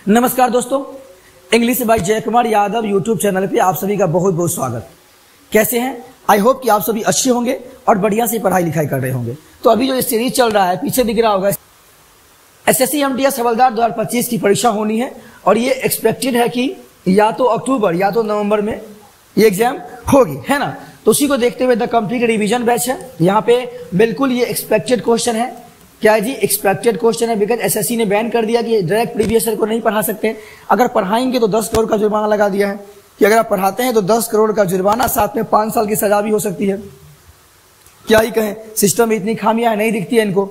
नमस्कार दोस्तों, English by जय कुमार यादव यूट्यूब चैनल पे आप सभी का बहुत बहुत स्वागत। कैसे हैं? आई होप कि आप सभी अच्छे होंगे और बढ़िया से पढ़ाई लिखाई कर रहे होंगे। तो अभी जो ये सीरीज चल रहा है, पीछे दिख रहा होगा, एसएससी एमटीएस हवलदार 2025 की परीक्षा होनी है और ये एक्सपेक्टेड है कि या तो अक्टूबर या तो नवंबर में ये एग्जाम होगी, है ना। तो उसी को देखते हुए द कंप्लीट रिवीजन बैच है। यहाँ पे बिल्कुल ये एक्सपेक्टेड क्वेश्चन है। क्या है जी? एक्सपेक्टेड क्वेश्चन है, बिकॉज एसएससी ने बैन कर दिया कि डायरेक्ट प्रीवियस ईयर को नहीं पढ़ा सकते। अगर पढ़ाएंगे तो 10 करोड़ का जुर्माना लगा दिया है कि अगर आप पढ़ाते हैं तो 10 करोड़ का जुर्माना, साथ में 5 साल की सजा भी हो सकती है। क्या ही कहें, सिस्टम में इतनी खामियां नहीं दिखती है इनको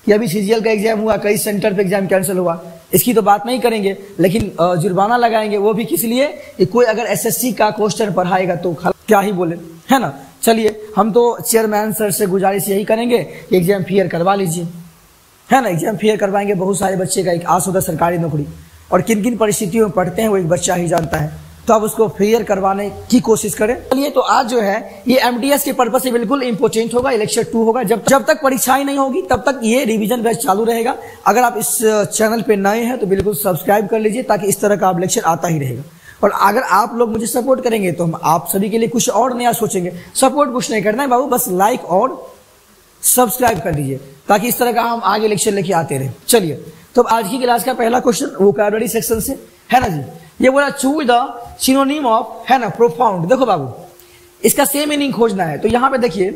कि अभी सीजीएल का एग्जाम हुआ, कई सेंटर पे एग्जाम कैंसिल हुआ, इसकी तो बात नहीं करेंगे, लेकिन जुर्माना लगाएंगे, वो भी किस लिए कि कोई अगर एसएससी का क्वेश्चन पढ़ाएगा तो क्या ही बोले, है ना। चलिए, हम तो चेयरमैन सर से गुजारिश यही करेंगे कि एग्जाम क्लियर करवा लीजिए, है ना। एग्जाम क्लियर करवाएंगे, बहुत सारे बच्चे का एक आस होता है सरकारी नौकरी, और किन किन परिस्थितियों में पढ़ते हैं वो एक बच्चा ही जानता है। तो आप उसको क्लियर करवाने की कोशिश करें। चलिए, तो आज जो है ये एमटीएस के पर्पज से बिल्कुल इंपोर्टेंट होगा, इलेक्शन 2 होगा। जब तक परीक्षाएं नहीं होगी तब तक ये रिवीजन बैच चालू रहेगा। अगर आप इस चैनल पे नए हैं तो बिल्कुल सब्सक्राइब कर लीजिए, ताकि इस तरह का आप लेक्चर आता ही रहेगा। और अगर आप लोग मुझे सपोर्ट करेंगे तो हम आप सभी के लिए कुछ और नया सोचेंगे। सपोर्ट कुछ नहीं करना है बाबू, बस लाइक और सब्सक्राइब कर दीजिए, ताकि इस तरह का हम आगे लेक्चर लेके आते रहे। चलिए, तो आज की क्लास का पहला क्वेश्चन वोकैबुलरी सेक्शन से, है ना जी। ये बोला चूज द सिनोनिम ऑफ, है ना, प्रोफाउंड। देखो बाबू, इसका सेम मीनिंग खोजना है। तो यहां पे देखिए,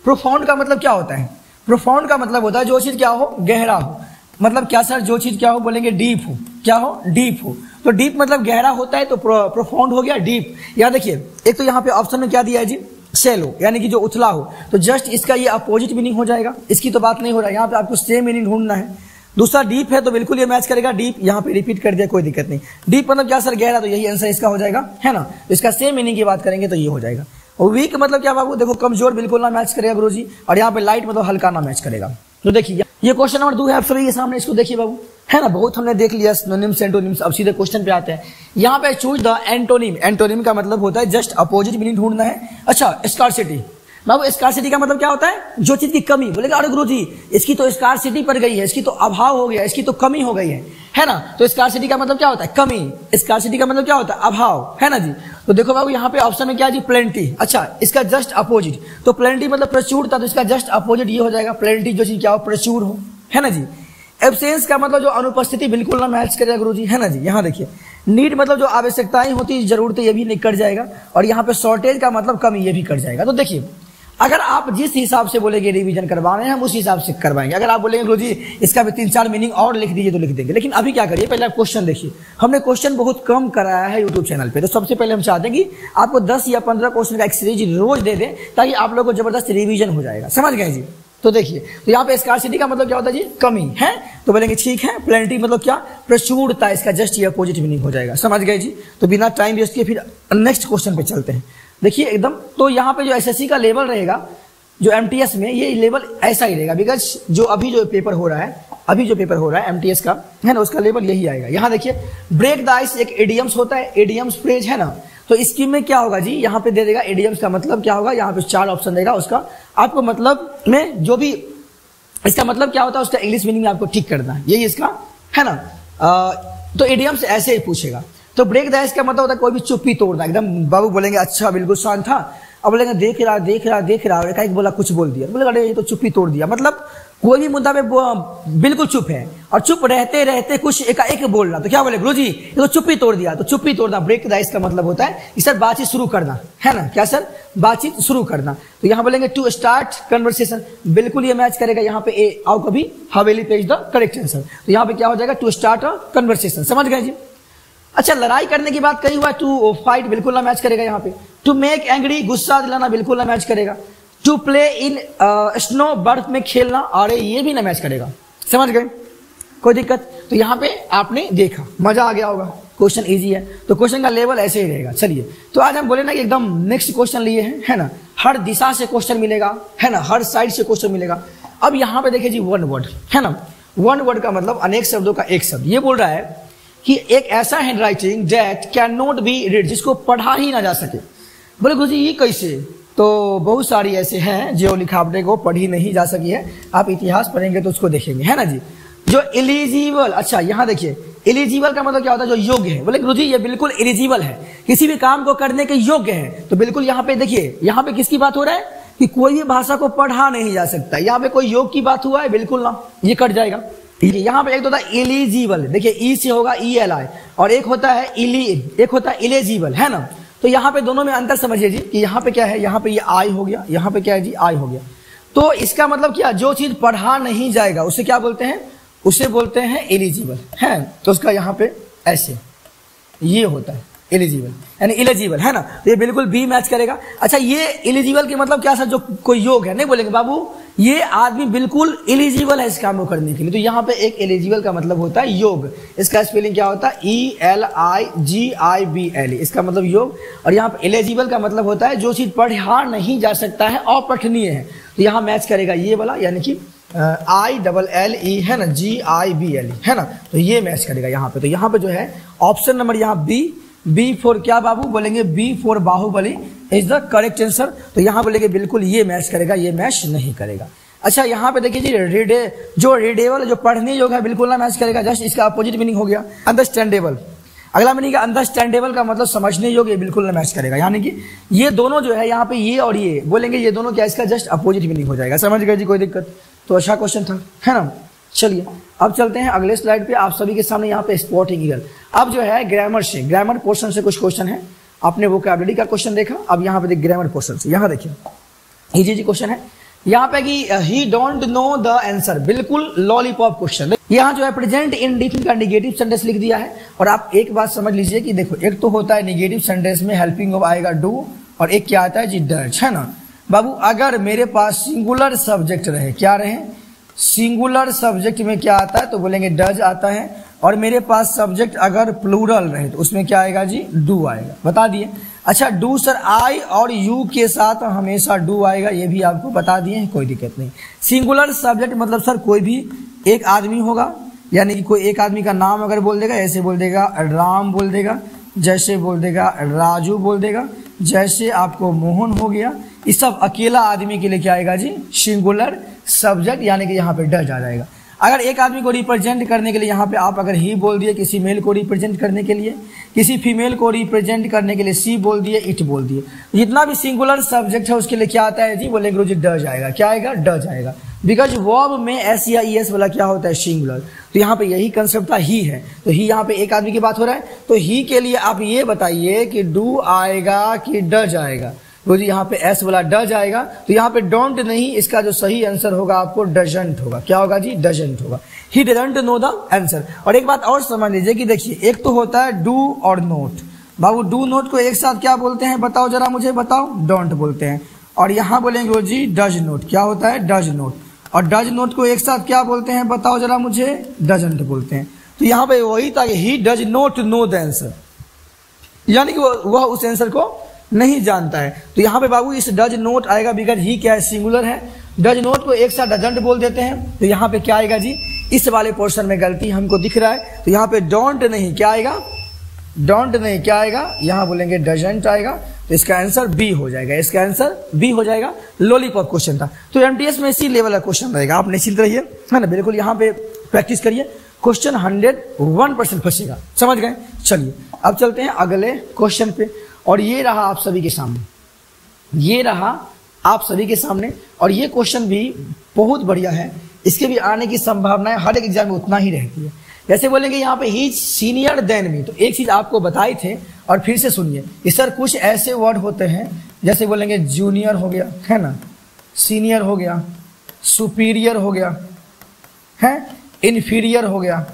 प्रोफाउंड का मतलब क्या होता है? प्रोफाउंड का मतलब होता है जो चीज क्या हो, गहरा हो। मतलब क्या सर? जो चीज क्या हो, बोलेंगे डीप हो। क्या हो? डीप हो। तो डीप मतलब गहरा होता है, तो प्रोफाउंड हो गया डीप। यहां देखिए, एक तो यहाँ पे ऑप्शन में क्या दिया है जी, सेलो, यानी कि जो उथला हो। तो जस्ट इसका ये अपोजिट मीनिंग हो जाएगा, इसकी तो बात नहीं हो रहा है। यहाँ पे आपको सेम मीनिंग ढूंढना है। दूसरा डीप है, तो बिल्कुल ये मैच करेगा डीप, यहाँ पे रिपीट कर दिया, कोई दिक्कत नहीं। डीप मतलब क्या सर? गहरा, तो यही आंसर इसका हो जाएगा, है ना। इसका सेम मीनिंग की बात करेंगे तो ये हो जाएगा। और वीक मतलब क्या बाबू? देखो, कमजोर बिल्कुल ना मैच करेगा गुरुजी, और यहाँ पे लाइट मतलब हल्का ना मैच करेगा। तो देखिए, ये क्वेश्चन नंबर 2 है आपसे ये सामने, इसको देखिए बाबू, है ना। बहुत हमने देख लिया सिनोनिम्स एंटोनिम्स। अब सीधे क्वेश्चन पे आते हैं। यहाँ पे चूज द एंटोनिम। एंटोनिम का मतलब होता है जस्ट अपोजिट मीनिंग ढूंढना है। अच्छा, स्कार्सिटी बाबू, स्कार्सिटी का मतलब क्या होता है? जो चीज की कमी। बोलेगा अरे गुरुजी, इसकी तो स्कार्सिटी पड़ गई है, इसकी तो अभाव हो गया, इसकी तो कमी हो गई है ना। तो स्कार्सिटी का मतलब क्या होता है? कमी। स्कार्सिटी का मतलब क्या होता है? अभाव, है ना जी। तो देखो बाबू, यहाँ पे ऑप्शन में क्या जी, प्लेंटी। अच्छा, इसका जस्ट अपोजिट, तो प्लेंटी मतलब प्रचुरता, तो इसका जस्ट अपोजिट ये हो जाएगा प्लेंटी, जो चीज क्या हो, प्रचुर हो, है ना जी। एब्सेंस का मतलब जो अनुपस्थिति, बिल्कुल ना मैच करेगा गुरुजी, है ना जी। यहाँ देखिए, नीड मतलब जो आवश्यकताएं होती, जरूरतें, ये भी कट जाएगा। और यहाँ पे शॉर्टेज का मतलब कमी, ये भी कट जाएगा। तो देखिए, अगर आप जिस हिसाब से बोलेंगे रिवीजन करवाने हैं, हम उस हिसाब से करवाएंगे। अगर आप बोलेंगे गुरुजी इसका भी 3-4 मीनिंग और लिख दीजिए, तो लिख देंगे। लेकिन अभी क्या करिए, पहले आप क्वेश्चन देखिए। हमने क्वेश्चन बहुत कम कराया है यूट्यूब चैनल पे, तो सबसे पहले हम चाहते हैं कि आपको 10 या 15 क्वेश्चन का एक सीरीज रोज दे दें, ताकि आप लोगों को जबरदस्त रिवीजन हो जाएगा। समझ गए जी। तो देखिए, तो यहाँ पे स्कार्सिटी का मतलब क्या होता है जी, कमी है। तो बोलेंगे ठीक है। प्लेंटी मतलब क्या, प्रचुरता, इसका जस्ट ये अपोजिट मीनिंग हो जाएगा। समझ गए जी। तो बिना टाइम वेस्ट किए फिर नेक्स्ट क्वेश्चन पे चलते हैं। देखिए एकदम, तो यहाँ पे जो एसएससी का लेवल रहेगा, जो एमटीएस में, ये लेवल ऐसा ही रहेगा। बिकॉज जो अभी जो पेपर हो रहा है, एमटीएस का, है ना, उसका लेवल यही आएगा। यहाँ देखिए, ब्रेक द आइस एक एडियम्स होता है, एडियम्स फ्रेज, है ना। तो इसकी में क्या होगा जी, यहाँ पे दे देगा एडियम्स का मतलब क्या होगा। यहाँ पे 4 ऑप्शन देगा, उसका आपको मतलब में जो भी इसका मतलब क्या होता है, उसका इंग्लिश मीनिंग आपको ठीक करना है, यही इसका, है ना। तो एडियम्स ऐसे ही पूछेगा। तो ब्रेक द आइस का मतलब होता है कोई भी चुप्पी तोड़ना। एकदम बाबू बोलेंगे अच्छा बिल्कुल शांत था, अब बोलेंगे देख रहा, और एक बोला कुछ बोल दिया, बोलेगा अरे ये तो चुप्पी तोड़ दिया। मतलब कोई भी मुद्दा पे बिल्कुल चुप है, और चुप रहते रहते कुछ एकाएक बोलना, तो क्या बोले गुरुजी ये तो चुप्पी तोड़ दिया। तो चुप्पी तोड़ना ब्रेक द आइस का मतलब होता है कि सर बातचीत शुरू करना, है ना। क्या सर? बातचीत शुरू करना। तो यहाँ बोलेंगे टू स्टार्ट कन्वर्सेशन, बिल्कुल ये मैच करेगा। यहाँ पे ए आओ कभी हवेली पेज द करेक्ट आंसर। तो यहाँ पे क्या हो जाएगा, टू स्टार्ट अ कन्वर्सेशन। समझ गए जी। अच्छा, लड़ाई करने की बात कही हुआ, टू फाइट बिल्कुल ना मैच करेगा। यहाँ पे टू मेक एंग्री, गुस्सा दिलाना, बिल्कुल ना मैच करेगा। टू प्ले इन स्नो, बर्फ में खेलना, अरे ये भी ना मैच करेगा। समझ गए, कोई दिक्कत? तो यहाँ पे आपने देखा, मजा आ गया होगा, क्वेश्चन इजी है। तो क्वेश्चन का लेवल ऐसे ही रहेगा। चलिए, तो आज हम बोले ना कि एकदम नेक्स्ट क्वेश्चन लिए हैं, है ना। हर दिशा से क्वेश्चन मिलेगा, है ना, हर साइड से क्वेश्चन मिलेगा। अब यहाँ पे देखिए जी, वन वर्ड, है ना। वन वर्ड का मतलब अनेक शब्दों का एक शब्द। ये बोल रहा है कि एक ऐसा hand writing that can not be read, जिसको पढ़ा ही ना जा सके। बोले गुरुजी ये कैसे? तो बहुत सारी ऐसे हैं जो लिखावटें को पढ़ी नहीं जा सकी है। आप इतिहास पढ़ेंगे तो उसको देखेंगे, है ना जी। जो इलिजिबल, अच्छा यहाँ देखिए, एलिजिबल का मतलब क्या होता है? जो योग्य है। बोले गुरुजी ये बिल्कुल एलिजिबल है, किसी भी काम को करने के योग्य है। तो बिल्कुल यहाँ पे देखिए, यहाँ पे किसकी बात हो रहा है कि कोई भी भाषा को पढ़ा नहीं जा सकता। यहाँ पे कोई योग की बात हुआ है? बिल्कुल ना, ये कट जाएगा। यहाँ पे एक तो होता है एलिजिबल, देखिए ई से होगा ELI, और एक होता है एक होता है एलिजिबल, है ना। तो यहाँ पे दोनों में अंतर समझिए जी कि यहाँ पे क्या है, यहाँ पे ये आई हो गया, यहाँ पे क्या है जी आई हो गया। तो इसका मतलब क्या, जो चीज पढ़ा नहीं जाएगा उसे क्या बोलते हैं? उसे बोलते हैं एलिजिबल, है। तो उसका यहाँ पे ऐसे ये होता है एलिजिबल, यानी एलिजिबल, है ना। तो ये बिल्कुल बी मैच करेगा। अच्छा, ये एलिजिबल के मतलब क्या सर? जो कोई योग है, नहीं बोलेंगे बाबू ये आदमी बिल्कुल एलिजिबल है इस काम को करने के लिए। तो यहाँ पे एक एलिजिबल का मतलब होता है योग, इसका स्पेलिंग क्या होता है? ELIGIBL, इसका मतलब योग। और यहाँ पे एलिजिबल का मतलब होता है जो चीज पढ़ा नहीं जा सकता है, अपठनीय है। तो यहाँ मैच करेगा ये वाला, यानी कि ILLE, है ना, GIBL, है ना। तो ये मैच करेगा यहाँ पे। तो यहाँ पे जो है ऑप्शन नंबर यहाँ बी फॉर क्या बाबू? बोलेंगे B for Baahubali is the correct answer. तो यहाँ बोलेंगे बिल्कुल ये मैच करेगा, ये मैच नहीं करेगा। अच्छा, यहाँ पे देखिए जी रीडेबल, जो पढ़ने योग है, बिल्कुल ना मैच करेगा, जस्ट इसका अपोजिट मीनिंग हो गया अंडरस्टैंडेबल। अगला मीनिंग है अंडरस्टैंडेबल का मतलब समझने योग्य, बिल्कुल ना मैच करेगा। यानी कि ये दोनों जो है यहाँ पे ये और ये बोलेंगे, ये दोनों क्या, इसका जस्ट अपोजिट मीनिंग हो जाएगा। समझ गए जी, कोई दिक्कत? तो अच्छा क्वेश्चन था, है ना। चलिए अब चलते हैं अगले स्लाइड पे। आप सभी के सामने यहाँ पे स्पोर्टिंग ईगल। अब जो है ग्रामर पोर्शन से कुछ क्वेश्चन है। आपने वोकैबुलरी का क्वेश्चन देखा, अब यहाँ पे ग्रामर पोर्शन से। यहाँ देखिए इजी जी क्वेश्चन है यहाँ पे कि ही डोंट नो द आंसर, बिल्कुल लॉलीपॉप क्वेश्चन। यहाँ जो है प्रेजेंट इंडेफिनिट का निगेटिव सेंटेंस लिख दिया है। और आप एक बात समझ लीजिए कि देखो, एक तो होता है निगेटिव सेंटेंस में हेल्पिंग ऑफ आएगा डू, और एक क्या आता है जी डज, है ना बाबू। अगर मेरे पास सिंगुलर सब्जेक्ट रहे, क्या रहे? सिंगुलर सब्जेक्ट में क्या आता है? तो बोलेंगे डज आता है। और मेरे पास सब्जेक्ट अगर प्लूरल रहे तो उसमें क्या आएगा जी? डू आएगा। बता दिए। अच्छा, डू सर आई और यू के साथ हमेशा डू आएगा, ये भी आपको बता दिए, कोई दिक्कत नहीं। सिंगुलर सब्जेक्ट मतलब सर कोई भी एक आदमी होगा, यानी कि कोई एक आदमी का नाम अगर बोल देगा, ऐसे बोल देगा राम बोल देगा, जैसे बोल देगा राजू बोल देगा, जैसे आपको मोहन हो गया। इस सब अकेला आदमी के लिए क्या आएगा जी? सिंगुलर सब्जेक्ट, यानी कि यहाँ पे डज आ जाएगा। अगर एक आदमी को रिप्रेजेंट करने के लिए यहाँ पे आप अगर ही बोल दिए, किसी मेल को रिप्रेजेंट करने के लिए, किसी फीमेल को रिप्रेजेंट करने के लिए सी बोल दिए, इट बोल दिए, जितना भी सिंगुलर सब्जेक्ट है उसके लिए क्या आता है जी? बोलेंगे गुरुजी डज आएगा। क्या आएगा? डज आएगा। बिकॉज वर्ब में एस या ईएस वाला क्या होता है? सिंगुलर। तो यहाँ पे यही कंसेप्ट था, ही है। तो ही यहाँ पे एक आदमी की बात हो रहा है, तो ही के लिए आप ये बताइए कि डू आएगा कि डज आएगा? गुरुजी यहाँ पे एस वाला डज आएगा। तो यहाँ पे डोंट नहीं, इसका जो सही आंसर होगा आपको डजंट होगा। क्या होगा जी? डजंट होगा। He doesn't know the answer. और एक बात और समझ लीजिए कि देखिए, एक तो होता है डू और नोट। बाबू डू नोट को एक साथ क्या बोलते हैं? बताओ जरा मुझे, बताओ। डोंट बोलते हैं। और यहाँ बोलेंगे गुरुजी डज नोट। क्या होता है? Does note. और डज नोट को एक साथ क्या बोलते हैं? बताओ जरा मुझे। डजंट बोलते हैं। तो यहाँ पे वही था कि he does note know the answer, यानी कि वह उस आंसर को नहीं जानता है। तो यहाँ पे बाबू इस डज नोट आएगा, बिकॉज ही क्या है? सिंगुलर है। डज नोट को एक साथ डजंट बोल देते हैं। तो यहाँ पे क्या आएगा जी? इस वाले पोर्शन में गलती हमको दिख रहा है। तो यहाँ पे डोंट नहीं क्या आएगा? डोंट नहीं क्या आएगा? यहाँ बोलेंगे डजंट आएगा। तो इसका आंसर बी हो जाएगा। इसका आंसर बी हो जाएगा। लॉलीपॉप क्वेश्चन था। तो एमटीएस में इसी लेवल का क्वेश्चन रहेगा, आप निश्चिंत रहिए, है ना। बिल्कुल यहाँ पे प्रैक्टिस करिए, क्वेश्चन 101% फंसेगा। समझ गए? चलिए अब चलते हैं अगले क्वेश्चन पे। और ये रहा आप सभी के सामने, ये रहा आप सभी के सामने। और ये क्वेश्चन भी बहुत बढ़िया है, इसके भी आने की संभावनाएं हर एक एग्जाम में उतना ही रहती है। जैसे बोलेंगे यहाँ पे ही सीनियर देन मी, तो एक चीज आपको बताए थे और फिर से सुनिए कि सर कुछ ऐसे वर्ड होते हैं, जैसे बोलेंगे जूनियर हो गया, है ना, सीनियर हो गया, सुपीरियर हो गया, है, इन्फीरियर हो गया।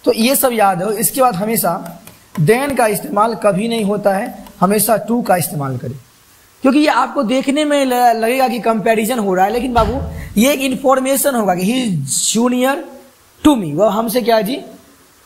तो ये सब याद हो। इसके बाद हमेशा देन का इस्तेमाल कभी नहीं होता है, हमेशा टू का इस्तेमाल करें, क्योंकि ये आपको देखने में लगेगा कि कंपैरिजन हो रहा है, लेकिन बाबू ये एक इंफॉर्मेशन होगा कि ही जूनियर टू मी। वो हमसे क्या है जी?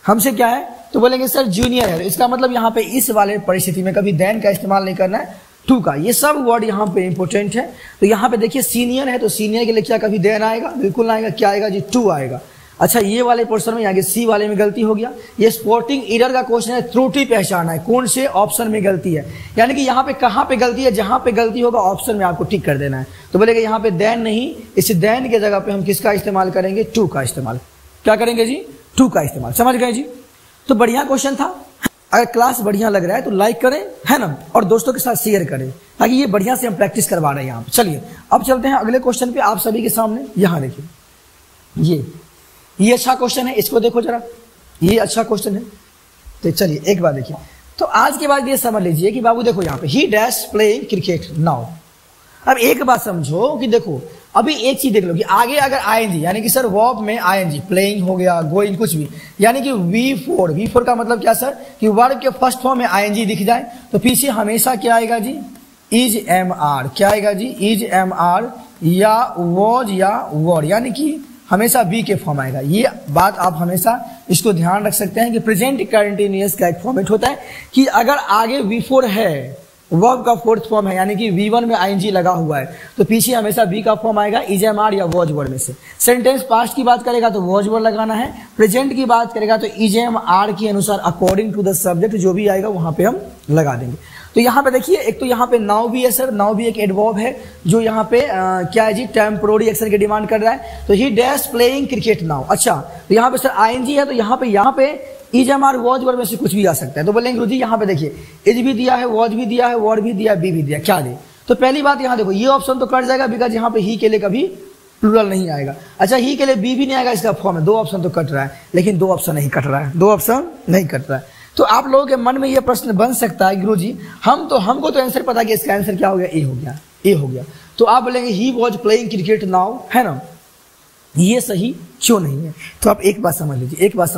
हमसे क्या है? तो बोलेंगे सर जूनियर है। इसका मतलब यहाँ पे इस वाले परिस्थिति में कभी देन का इस्तेमाल नहीं करना है, टू का। ये सब वर्ड यहाँ पे इंपोर्टेंट है। तो यहाँ पे देखिए सीनियर है, तो सीनियर के लिए क्या कभी देन आएगा? बिल्कुल ना आएगा। क्या आएगा जी? टू आएगा। अच्छा, ये वाले पोर्शन में आगे सी वाले में गलती हो गया। ये स्पोर्टिंग एरर का क्वेश्चन है, त्रुटि पहचाना है, कौन से ऑप्शन में गलती है, यानी कि यहाँ पे कहाँ पे गलती है, जहां पे गलती होगा ऑप्शन में आपको टिक कर देना है। तो बोलेगा यहाँ पे देन नहीं, इस देन के जगह पे हम किसका इस्तेमाल करेंगे? टू का इस्तेमाल। क्या करेंगे जी? टू का इस्तेमाल। समझ गए जी? तो बढ़िया क्वेश्चन था। अगर क्लास बढ़िया लग रहा है तो लाइक करें, है ना, और दोस्तों के साथ शेयर करें, ताकि ये बढ़िया से हम प्रैक्टिस करवा रहे हैं यहाँ पे। चलिए अब चलते हैं अगले क्वेश्चन पे आप सभी के सामने। यहाँ देखिए, ये अच्छा क्वेश्चन है, इसको देखो जरा, ये अच्छा क्वेश्चन है। तो चलिए एक बार देखिए, तो आज के बाद ये समझ लीजिए कि बाबू देखो यहाँ पे ही डैश प्लेइंग क्रिकेट नाउ। अब एक बात समझो कि देखो अभी एक चीज देख लो कि आगे अगर आईएनजी यानी कि सर वर्ब में आईएनजी, प्लेइंग हो गया, गोइंग, कुछ भी, यानी कि V4 का मतलब क्या सर कि वर्ब के फर्स्ट फॉर्म में आईएनजी दिख जाए तो पीछे हमेशा क्या आएगा जी, इज एम आर। क्या आएगा जी, इज एम आर या वॉज या वर, यानी कि हमेशा बी के फॉर्म आएगा। ये बात आप हमेशा इसको ध्यान रख सकते हैं कि प्रेजेंट कंटिन्यूअस का एक फॉर्मेट होता है कि अगर आगे V4 है, वर्ब का फोर्थ फॉर्म है, यानी कि V1 में आईएनजी लगा हुआ है, तो पीछे हमेशा बी का फॉर्म आएगा इज एम आर या वॉज वर्ड में से। सेंटेंस पास्ट की बात करेगा तो वॉज वर्ड लगाना है, प्रेजेंट की बात करेगा तो इज एम आर के अनुसार अकॉर्डिंग टू द सब्जेक्ट जो भी आएगा वहां पे हम लगा देंगे। तो यहाँ पे देखिए, एक तो यहाँ पे नाउ भी है सर, नाउ भी एक एडवर्ब है जो यहाँ पे क्या है जी, टेम्पोररी एक्शन की डिमांड कर रहा है। तो ही डैश प्लेइंग क्रिकेट नाउ। अच्छा, तो यहाँ पे सर आईएनजी है, तो यहाँ पे is am are was word में से कुछ भी आ सकता है। तो बोलेंगे गुरुजी यहाँ पे देखिए, इज भी दिया है, वॉज भी दिया है, वर्ड भी दिया है, बी भी दिया, क्या दे। तो पहली बात यहाँ देखो, ये ऑप्शन तो कट जाएगा बिकॉज यहाँ पे ही के लिए कभी प्लूरल नहीं आएगा। अच्छा, ही के लिए बी भी नहीं आएगा, इसका फॉर्म है, दो ऑप्शन तो कट रहा है, लेकिन दो ऑप्शन नहीं कट रहा है, दो ऑप्शन नहीं कट रहा है। तो आप लोगों के मन में यह प्रश्न बन सकता है गुरुजी हमको तो आंसर पता कि इसका आंसर क्या हो गया, ए हो गया, ए हो गया। तो आप बोलेंगे he was playing cricket now, है ना, ये सही क्यों नहीं है। तो आप एक बात समझ लीजिए, एक बात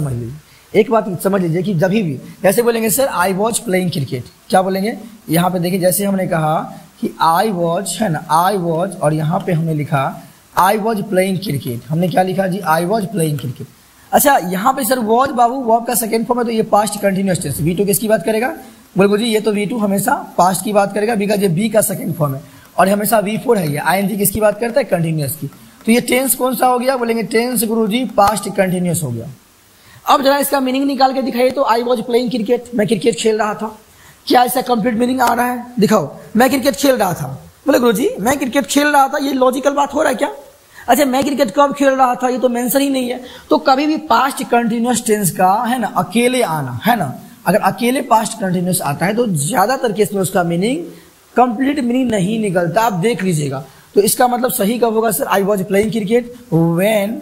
समझ लीजिए कि जब भी जैसे बोलेंगे sir I was playing cricket, क्या बोलेंगे यहाँ पे देखिए, जैसे हमने कहा कि आई वॉज, है ना, आई वॉज, और यहाँ पे हमने लिखा आई वॉज प्लेइंग क्रिकेट, हमने क्या लिखा जी, आई वॉज प्लेइंग क्रिकेट। अच्छा, यहाँ पे सर वॉज बाबू वर्ब का सेकंड फॉर्म है, तो ये पास्ट कंटिन्यूअस टेंस, V2 किसकी बात करेगा, बोल जी ये तो V2 हमेशा पास्ट की बात करेगा बिकॉज ये बी का सेकंड फॉर्म है, और हमेशा V4 है, ये आईएनजी किसकी बात करता है, कंटिन्यूअस की। तो ये टेंस कौन सा हो गया, बोलेंगे टेंस गुरुजी पास्ट कंटिन्यूअस हो गया। अब जरा इसका मीनिंग निकाल के दिखाइए, तो आई वॉज प्लेइंग क्रिकेट, मैं क्रिकेट खेल रहा था, क्या इसका कंप्लीट मीनिंग आ रहा है, दिखाओ, मैं क्रिकेट खेल रहा था। बोले गुरुजी मैं क्रिकेट खेल रहा था, ये लॉजिकल बात हो रहा है क्या। अच्छा, मैं क्रिकेट कब खेल रहा था, ये तो मेंशन ही नहीं है। तो कभी भी पास्ट कंटिन्यूअस टेंस का, है ना, अकेले आना, है ना, अगर अकेले पास्ट कंटिन्यूअस आता है तो ज्यादातर केस में उसका मीनिंग कंप्लीट मीनिंग नहीं निकलता, आप देख लीजिएगा। तो इसका मतलब सही कब होगा sir, I was playing cricket when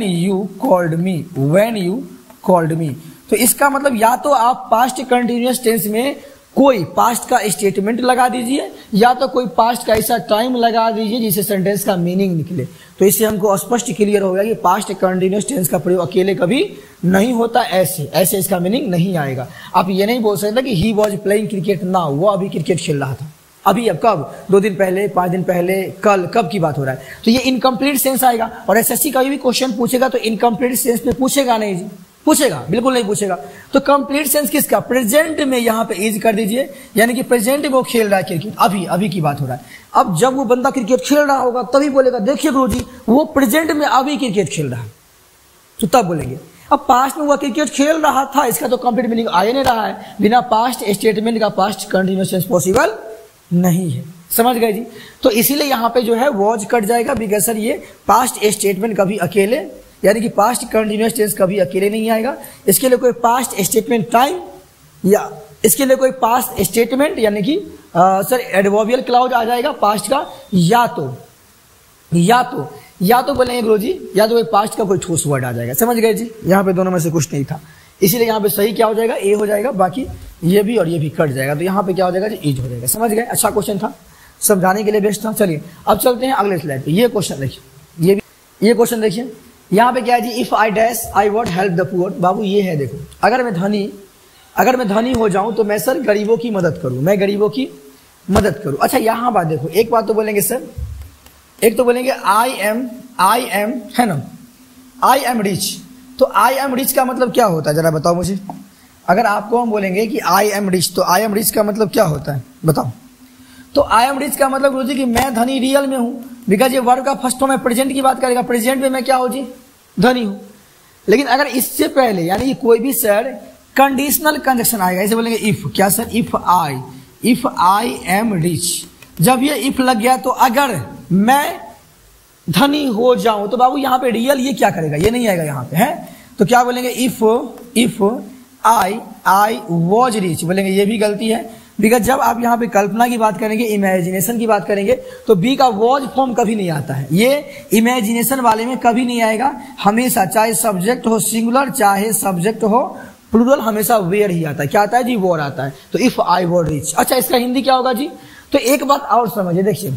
you called me, when you called me. तो इसका मतलब या तो आप पास्ट कंटिन्यूअस टेंस में कोई पास्ट का स्टेटमेंट लगा दीजिए, या तो कोई पास्ट का ऐसा टाइम लगा दीजिए जिससे सेंटेंस का मीनिंग निकले। तो इससे हमको स्पष्ट क्लियर हो गया कि पास्ट कंटिन्यूअस टेंस का प्रयोग अकेले कभी नहीं होता, ऐसे इसका मीनिंग नहीं आएगा। आप ये नहीं बोल सकते कि he was playing cricket now, वो अभी क्रिकेट खेल रहा था, अभी, अब कब, 2 दिन पहले, 5 दिन पहले, कल, कब की बात हो रहा है। तो ये इनकम्प्लीट सेंस आएगा, और एसएससी का भी क्वेश्चन पूछेगा तो इनकम्प्लीट सेंस में पूछेगा नहीं जी, पूछेगा बिल्कुल नहीं पूछेगा। तो कंप्लीट सेंस किसका, प्रेजेंट में यहाँ पे इज कर दीजिए, यानी कि प्रेजेंट में वो खेल रहा है क्रिकेट, अभी की बात हो रहा है। अब जब वो बंदा क्रिकेट खेल रहा होगा तभी बोलेगा देखिए गुरुजी वो प्रेजेंट में अभी क्रिकेट खेल रहा है, तो तब बोलेंगे। अब पास्ट में वो क्रिकेट खेल रहा था, इसका तो कंप्लीट मीनिंग आ ही नहीं रहा है, बिना पास्ट स्टेटमेंट का पास्ट कंटिन्यूअस टेंस पॉसिबल नहीं है, समझ गए जी। तो इसीलिए यहाँ पे जो है वॉज कट जाएगा बिकॉज सर ये पास्ट स्टेटमेंट कभी अकेले, यानी कि पास्ट कंटिन्यूअस टेंस कभी अकेले नहीं आएगा। इसके लिए कोई पास्ट स्टेटमेंट टाइम, या इसके लिए कोई पास्ट स्टेटमेंट यानी कि सर एडवर्बियल क्लाउज आ जाएगा पास्ट का, या तो बोलेंगे गुरुजी या तो कोई पास्ट का कोई ठोस वर्ड आ जाएगा, समझ गए जी। यहाँ पे दोनों में से कुछ नहीं था, इसीलिए यहाँ पे सही क्या हो जाएगा, ए हो जाएगा, बाकी ये भी और ये भी कट जाएगा। तो यहाँ पे क्या हो जाएगा जी, इज हो जाएगा, समझ गए। अच्छा क्वेश्चन था, समझाने के लिए बेस्ट था। चलिए अब चलते हैं अगले स्लाइड पे। ये क्वेश्चन देखिए, ये क्वेश्चन देखिए, यहाँ पे क्या है जी, if I dash I would help the poor. बाबू ये है देखो, अगर मैं धनी हो जाऊं तो मैं सर गरीबों की मदद करूं, मैं गरीबों की मदद करूं। अच्छा यहाँ बात देखो, एक बात तो बोलेंगे सर, एक तो बोलेंगे आई एम, है ना, आई एम रिच। तो आई एम रिच का मतलब क्या होता है जरा बताओ मुझे। अगर आपको हम बोलेंगे कि आई एम रिच, तो आई एम रिच का मतलब क्या होता है बताओ। तो आई एम रिच का मतलब गुरुजी कि मैं धनी रियल में हूं, बिकॉज ये वर्ड का फर्स्ट फॉर्म है, प्रेजेंट की बात करेगा, प्रेजेंट में मैं क्या हो जी, धनी हूं। लेकिन अगर इससे पहले यानी कि कोई भी सर कंडीशनल कंजक्शन आएगा, ऐसे बोलेंगे इफ, क्या sir, if I am rich. जब ये इफ लग गया तो अगर मैं धनी हो जाऊं, तो बाबू यहाँ पे रियल ये क्या करेगा, ये नहीं आएगा यहाँ पे, है। तो क्या बोलेंगे, इफ आई वॉज रिच, बोलेंगे ये भी गलती है, बिकॉज जब आप यहाँ पे कल्पना की बात करेंगे, इमेजिनेशन की बात करेंगे, तो बी का वॉज फॉर्म कभी नहीं आता है, ये इमेजिनेशन वाले में कभी नहीं आएगा, हमेशा चाहे सब्जेक्ट हो सिंगुलर चाहे सब्जेक्ट हो प्लूरल, हमेशा वेयर ही आता है। क्या आता है जी, वॉर आता है। तो इफ आई वॉर रिच। अच्छा, इसका हिंदी क्या होगा जी, तो एक बात और समझिए, देखिए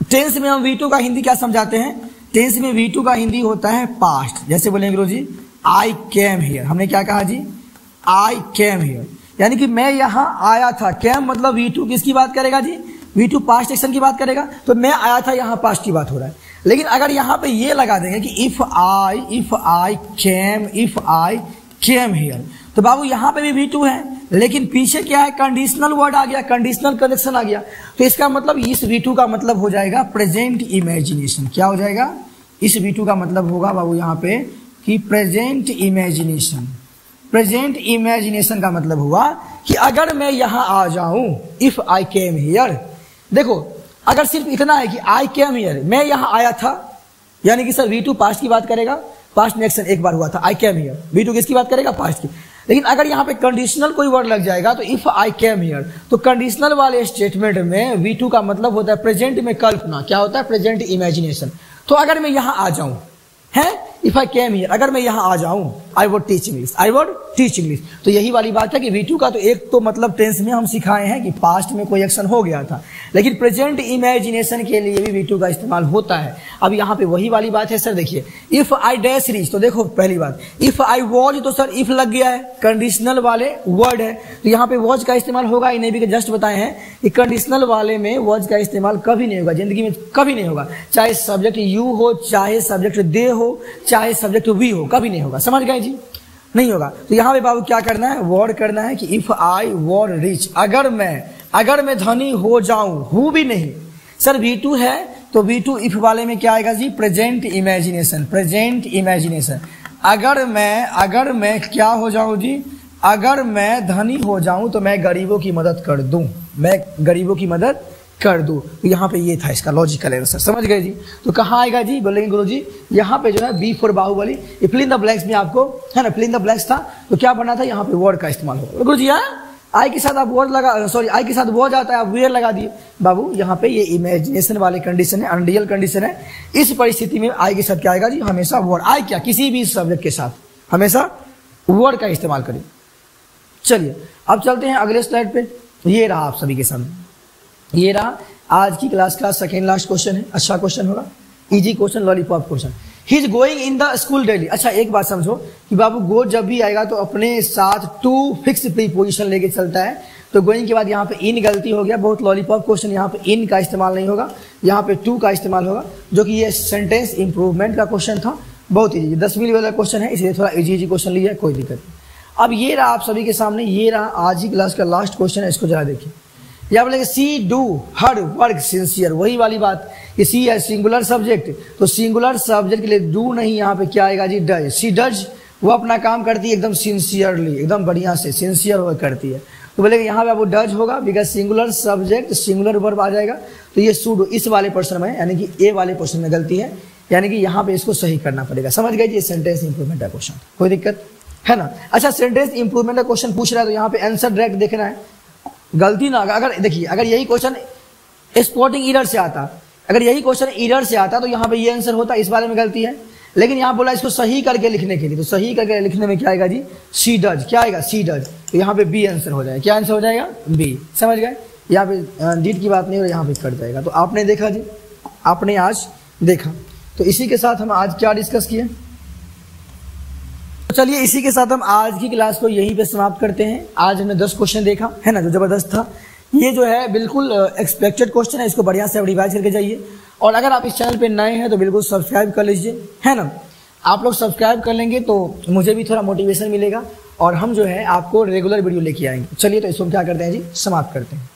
टेंस में हम V2 का हिंदी क्या समझाते हैं, टेंस में V2 का हिंदी होता है पास्ट। जैसे बोलेंगे गुरु जी आई केम हियर, हमने क्या कहा जी, आई केम हियर, यानी कि मैं यहाँ आया था। केम मतलब V2 किसकी बात करेगा जी, V2 पास्ट एक्शन की बात करेगा, तो मैं आया था, यहाँ पास्ट की बात हो रहा है। लेकिन अगर यहाँ पे ये लगा देंगे कि इफ आई केम हियर, तो बाबू यहाँ पे भी V2 है, लेकिन पीछे क्या है, कंडीशनल वर्ड आ गया, कंडीशनल कनेक्शन आ गया, तो इसका मतलब इस V2 का मतलब हो जाएगा प्रेजेंट इमेजिनेशन। क्या हो जाएगा, इस V2 का मतलब होगा बाबू यहाँ पे कि प्रेजेंट इमेजिनेशन। प्रेजेंट इमेजिनेशन का मतलब हुआ कि अगर मैं यहाँ आ जाऊं, इफ आई केम हियर, देखो अगर सिर्फ इतना है कि आई केम हियर, मैं यहाँ आया था, यानी कि सर V2 पास्ट की बात करेगा, पास्ट में एक्शन एक बार हुआ था, आई केम हियर, V2 किसकी बात करेगा, पास्ट की। लेकिन अगर यहाँ पे कंडीशनल कोई वर्ड लग जाएगा, तो इफ आई केम हियर, तो कंडीशनल वाले स्टेटमेंट में V2 का मतलब होता है प्रेजेंट में कल्पना। क्या होता है, प्रेजेंट इमेजिनेशन। तो अगर मैं यहाँ आ जाऊं, है इफ आई केम हियर, अगर मैं यहाँ आ जाऊं, I would teach English, I would teach English. तो यही वाली बात है कि V2 का तो एक तो मतलब टेंस में हम सिखाए हैं कि पास्ट में कोई एक्शन हो गया था, लेकिन प्रेजेंट इमेजिनेशन के लिए भी V2 का इस्तेमाल होता है। अब यहाँ पे वही वाली बात है सर, देखिए इफ आई डैश रीच, तो देखो पहली बात, इफ आई वॉज, तो सर इफ लग गया है, कंडीशनल वाले वर्ड है, तो यहाँ पे वॉज का इस्तेमाल होगा ही नहीं, भी जस्ट बताए हैं कि कंडीशनल वाले में वॉज का इस्तेमाल कभी नहीं होगा, जिंदगी में कभी नहीं होगा, चाहे सब्जेक्ट यू हो, चाहे सब्जेक्ट दे हो, चाहे सब्जेक्ट वी हो, कभी नहीं होगा। समझ गए जी, नहीं होगा। तो यहाँ पे बाबू क्या करना है, वॉर करना है कि इफ आई वॉर रिच, अगर मैं धनी हो जाऊं, हूं भी नहीं सर, V2 है तो V2 इफ वाले में क्या आएगा जी, प्रेजेंट इमेजिनेशन। प्रेजेंट इमेजिनेशन, अगर मैं क्या हो जाऊं जी, अगर मैं धनी हो जाऊं तो मैं गरीबों की मदद कर दूं, मैं गरीबों की मदद कर दूं। तो यहाँ पे ये था इसका लॉजिकल आंसर। समझ गए जी। तो कहाँ आएगा जी, बोलेंगे गुरु जी यहाँ पे जो है B for Baahubali, fill in the blanks में आपको है ना, फिल इन द ब्लैंक्स था, तो क्या बना था, यहाँ पे वर्ड का इस्तेमाल होगा। गुरु जी यहाँ आई के साथ आप वर्ड लगा, सॉरी आई के साथ वॉज आता है, आप वेयर लगा दिए। बाबू यहाँ पे ये इमेजिनेशन वाले कंडीशन है, अनरियल कंडीशन है। इस परिस्थिति में आई के साथ क्या आएगा जी, हमेशा वर्ड। आई क्या, किसी भी सब्जेक्ट के साथ हमेशा वर्ड का इस्तेमाल करें। चलिए अब चलते हैं अगले स्लाइड पे। ये रहा आप सभी के सामने, ये रहा आज की क्लास का सेकेंड लास्ट क्वेश्चन है। अच्छा क्वेश्चन होगा, easy question, lollipop question. He is going in the school daily. अच्छा एक बात समझो कि बाबू गो जब भी आएगा तो अपने साथ टू फिक्स प्रीपोजिशन लेके चलता है। तो गोइंग के बाद यहाँ पे इन गलती हो गया, बहुत लॉलीपॉप क्वेश्चन, यहाँ पे इन का इस्तेमाल नहीं होगा, यहाँ पे टू का इस्तेमाल होगा, जो कि ये सेंटेंस इंप्रूवमेंट का क्वेश्चन था। बहुत ईजी, 10वीं लेवल का क्वेश्चन है, इसलिए थोड़ा इजी क्वेश्चन लिया है, कोई दिक्कत नहीं। अब ये रहा आप सभी के सामने, ये रहा आज ही क्लास का लास्ट क्वेश्चन है, इसको जरा देखिए। या बोलेंगे सी डू हर वर्क सिंसियर, वही वाली बात, ये सी है सिंगुलर सब्जेक्ट, तो सिंगुलर सब्जेक्ट के लिए डू नहीं, यहाँ पे क्या आएगा जी, डज। सी डज, वो अपना काम करती है एकदम सिंसियरली, एकदम बढ़िया से सिंसियर वर्क करती है। तो बोलेगा यहाँ पे आपको डज होगा, because singular subject singular verb आ जाएगा। तो ये शुड इस वाले पर्सन में, यानी कि ए वाले पर्सन में गलती है, यानी कि यहाँ पे इसको सही करना पड़ेगा। समझ गए जी, सेंटेंस इंप्रूवमेंट का क्वेश्चन, कोई दिक्कत है ना। अच्छा सेंटेंस इंप्रूवमेंट का क्वेश्चन पूछ रहा है, तो यहाँ पे आंसर डायरेक्ट देखना है, गलती ना। अगर देखिए अगर यही क्वेश्चन स्पॉटिंग एरर से आता, अगर यही क्वेश्चन एरर से आता तो यहाँ पे ये आंसर होता, इस बारे में गलती है। लेकिन यहाँ बोला इसको सही करके लिखने के लिए, तो सही करके लिखने में क्या आएगा जी, सी डज। क्या आएगा, सी डज, तो यहाँ पे बी आंसर हो जाएगा। क्या आंसर हो जाएगा, बी। समझ गए, यहाँ पे डीड की बात नहीं हो, यहाँ पे कट जाएगा। तो आपने देखा जी, आपने आज देखा। तो इसी के साथ हम आज क्या डिस्कस किए, तो चलिए इसी के साथ हम आज की क्लास को यहीं पे समाप्त करते हैं। आज हमने 10 क्वेश्चन देखा है ना, जो जबरदस्त था। ये जो है बिल्कुल एक्सपेक्टेड क्वेश्चन है, इसको बढ़िया से रिवाइज करके जाइए। और अगर आप इस चैनल पे नए हैं तो बिल्कुल सब्सक्राइब कर लीजिए, है ना। आप लोग सब्सक्राइब कर लेंगे तो मुझे भी थोड़ा मोटिवेशन मिलेगा, और हम जो है आपको रेगुलर वीडियो लेके आएंगे। चलिए तो इसको क्या करते हैं जी, समाप्त करते हैं।